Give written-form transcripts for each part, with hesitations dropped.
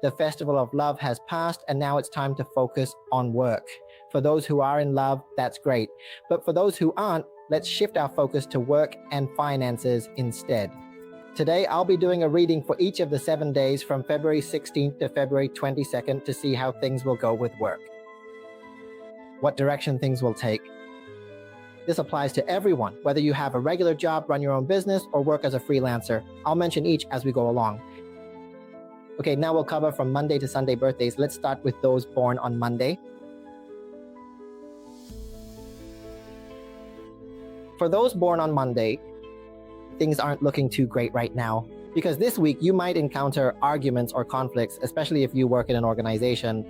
The festival of love has passed, and now it's time to focus on work. For those who are in love, that's great. But for those who aren't, let's shift our focus to work and finances instead. Today, I'll be doing a reading for each of the 7 days from February 16th to February 22nd to see how things will go with work, what direction things will take. This applies to everyone, whether you have a regular job, run your own business, or work as a freelancer. I'll mention each as we go along. Okay, now we'll cover from Monday to Sunday birthdays. Let's start with those born on Monday. For those born on Monday, things aren't looking too great right now, because this week you might encounter arguments or conflicts, especially if you work in an organization.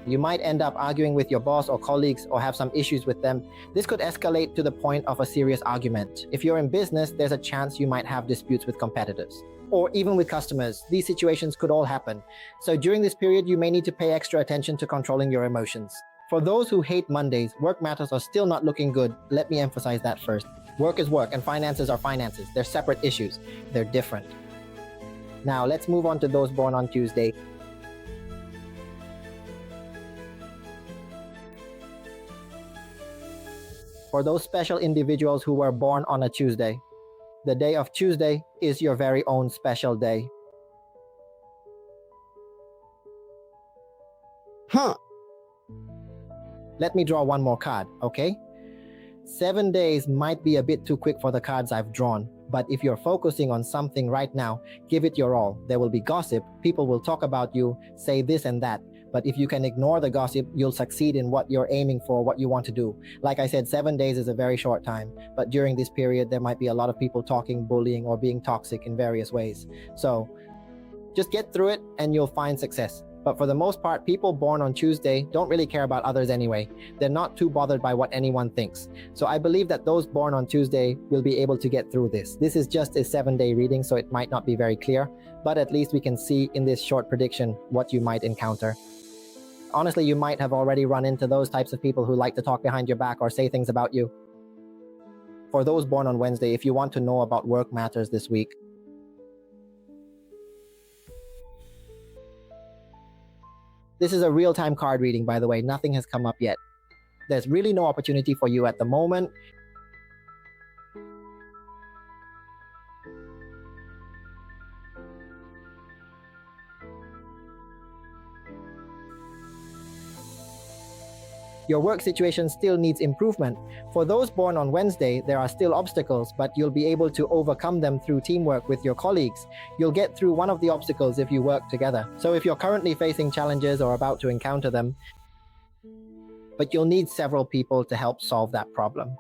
You might end up arguing with your boss or colleagues or have some issues with them. This could escalate to the point of a serious argument. If you're in business, there's a chance you might have disputes with competitors or even with customers. These situations could all happen. So during this period, you may need to pay extra attention to controlling your emotions. For those who hate Mondays, work matters are still not looking good. Let me emphasize that first. Work is work and finances are finances. They're separate issues. They're different. Now let's move on to those born on Tuesday. For those special individuals who were born on a Tuesday, the day of Tuesday is your very own special day. Let me draw one more card, okay? 7 days might be a bit too quick for the cards I've drawn, but if you're focusing on something right now, give it your all. There will be gossip, people will talk about you, say this and that, but if you can ignore the gossip, you'll succeed in what you're aiming for, what you want to do. Like I said, 7 days is a very short time, but during this period, there might be a lot of people talking, bullying, or being toxic in various ways. So just get through it and you'll find success. But for the most part, people born on Tuesday don't really care about others anyway. They're not too bothered by what anyone thinks. So I believe that those born on Tuesday will be able to get through this. This is just a 7-day reading, so it might not be very clear, but at least we can see in this short prediction what you might encounter. Honestly, you might have already run into those types of people who like to talk behind your back or say things about you. For those born on Wednesday, if you want to know about work matters this week, this is a real-time card reading, by the way. Nothing has come up yet. There's really no opportunity for you at the moment. Your work situation still needs improvement. For those born on Wednesday, there are still obstacles, but you'll be able to overcome them through teamwork with your colleagues. You'll get through one of the obstacles if you work together. So if you're currently facing challenges or about to encounter them, but you'll need several people to help solve that problem.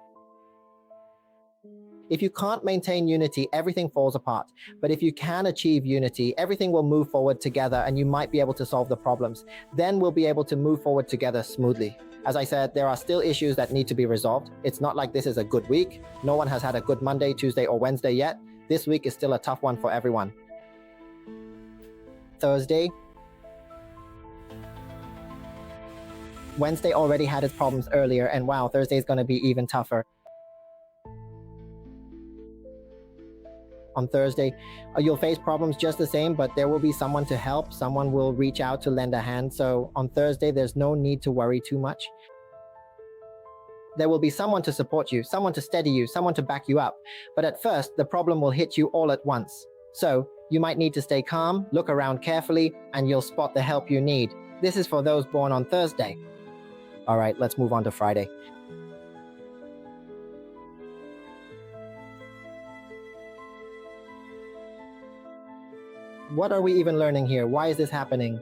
If you can't maintain unity, everything falls apart. But if you can achieve unity, everything will move forward together and you might be able to solve the problems. Then we'll be able to move forward together smoothly. As I said, there are still issues that need to be resolved. It's not like this is a good week. No one has had a good Monday, Tuesday, or Wednesday yet. This week is still a tough one for everyone. Thursday. Wednesday already had its problems earlier, and wow, Thursday is going to be even tougher. On Thursday, you'll face problems just the same, but there will be someone to help. Someone will reach out to lend a hand. So on Thursday, there's no need to worry too much. There will be someone to support you, someone to steady you, someone to back you up. But at first, the problem will hit you all at once. So you might need to stay calm, look around carefully, and you'll spot the help you need. This is for those born on Thursday. All right, let's move on to Friday. What are we even learning here? Why is this happening?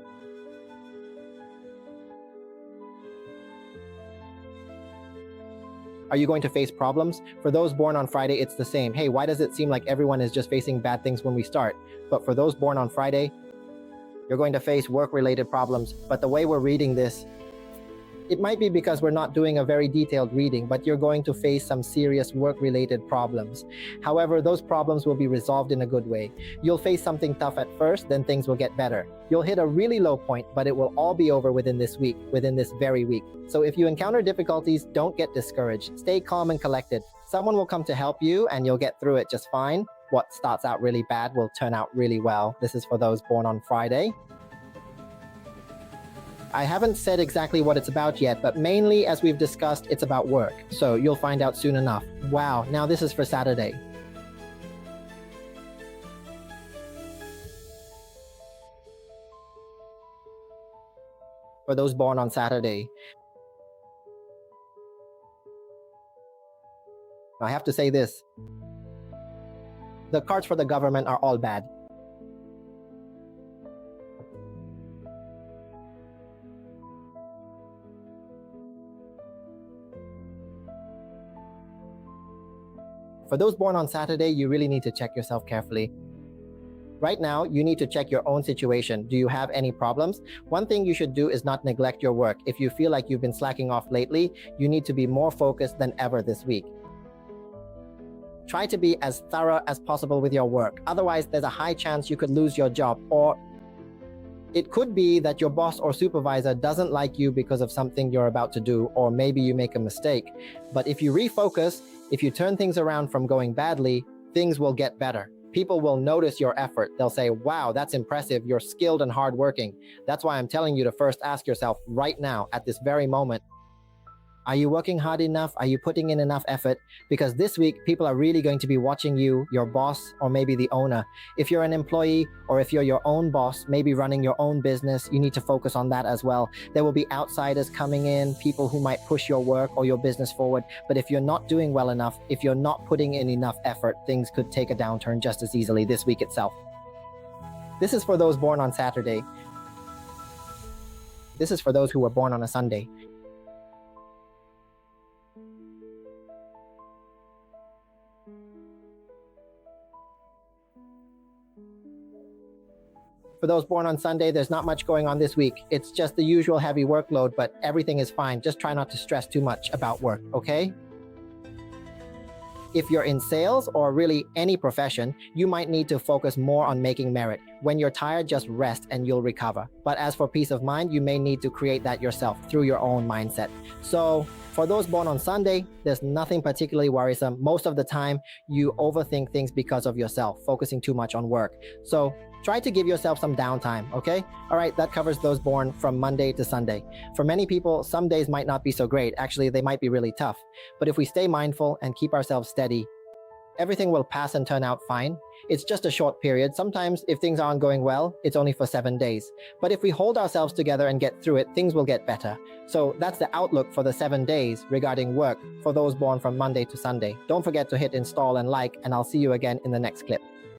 Are you going to face problems? For those born on Friday, it's the same. Hey, why does it seem like everyone is just facing bad things when we start? But for those born on Friday, you're going to face work-related problems. But the way we're reading this, it might be because we're not doing a very detailed reading, but you're going to face some serious work-related problems. However, those problems will be resolved in a good way. You'll face something tough at first, then things will get better. You'll hit a really low point, but it will all be over within this week, within this very week. So if you encounter difficulties, don't get discouraged. Stay calm and collected. Someone will come to help you and you'll get through it just fine. What starts out really bad will turn out really well. This is for those born on Friday. I haven't said exactly what it's about yet, but mainly, as we've discussed, it's about work. So you'll find out soon enough. Wow, now this is for Saturday. For those born on Saturday, I have to say this. The cards for the government are all bad. For those born on Saturday, you really need to check yourself carefully. Right now, you need to check your own situation. Do you have any problems? One thing you should do is not neglect your work. If you feel like you've been slacking off lately, you need to be more focused than ever this week. Try to be as thorough as possible with your work. Otherwise, there's a high chance you could lose your job, or it could be that your boss or supervisor doesn't like you because of something you're about to do, or maybe you make a mistake. But if you refocus, if you turn things around from going badly, things will get better. People will notice your effort. They'll say, wow, that's impressive. You're skilled and hardworking. That's why I'm telling you to first ask yourself right now, at this very moment, are you working hard enough? Are you putting in enough effort? Because this week, people are really going to be watching you, your boss, or maybe the owner. If you're an employee, or if you're your own boss, maybe running your own business, you need to focus on that as well. There will be outsiders coming in, people who might push your work or your business forward. But if you're not doing well enough, if you're not putting in enough effort, things could take a downturn just as easily this week itself. This is for those born on Saturday. This is for those who were born on a Sunday. For those born on Sunday, there's not much going on this week. It's just the usual heavy workload, but everything is fine. Just try not to stress too much about work, okay? If you're in sales or really any profession, you might need to focus more on making merit. When you're tired, just rest and you'll recover. But as for peace of mind, you may need to create that yourself through your own mindset. So for those born on Sunday, there's nothing particularly worrisome. Most of the time, you overthink things because of yourself, focusing too much on work. So try to give yourself some downtime, okay? All right, that covers those born from Monday to Sunday. For many people, some days might not be so great. Actually, they might be really tough. But if we stay mindful and keep ourselves steady, everything will pass and turn out fine. It's just a short period. Sometimes if things aren't going well, it's only for 7 days. But if we hold ourselves together and get through it, things will get better. So that's the outlook for the 7 days regarding work for those born from Monday to Sunday. Don't forget to hit install and like, and I'll see you again in the next clip.